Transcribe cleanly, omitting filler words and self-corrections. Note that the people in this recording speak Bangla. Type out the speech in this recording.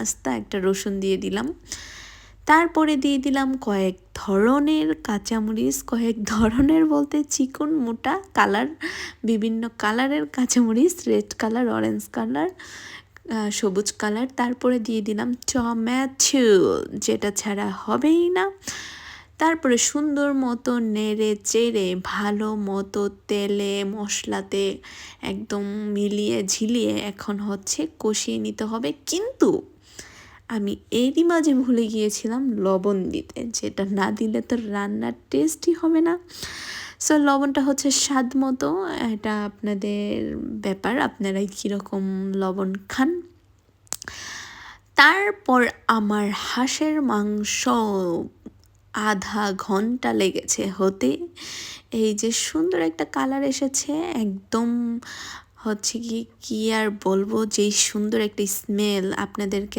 আস্তা একটা রসুন দিয়ে দিলাম। তারপরে দিয়ে দিলাম কয়েক ধরনের কাঁচামরিচ, কয়েক ধরনের বলতে চিকন মোটা কালার, বিভিন্ন কালারের কাঁচামরিচ, রেড কালার, অরেঞ্জ কালার, সবুজ কালার। তারপরে দিয়ে দিলাম টমেটো, যেটা ছাড়া হবেই না। তারপরে সুন্দর মতো নেড়ে চেড়ে ভালো মতো তেলে মশলাতে একদম মিলিয়ে ঝিলিয়ে এখন হচ্ছে কষিয়ে নিতে হবে। কিন্তু আমি এরই মাঝে ভুলে গিয়েছিলাম লবণ দিতে, যেটা না দিলে তো রান্নার টেস্টই হবে না। সো লবণটা হচ্ছে স্বাদ মতো, এটা আপনাদের ব্যাপার, আপনারা কীরকম লবণ খান। তারপর আমার হাঁসের মাংস আধা ঘন্টা লেগেছে হতে। এই যে সুন্দর একটা কালার এসেছে, একদম হচ্ছে কি আর বলবো, যেই সুন্দর একটা স্মেল আপনাদেরকে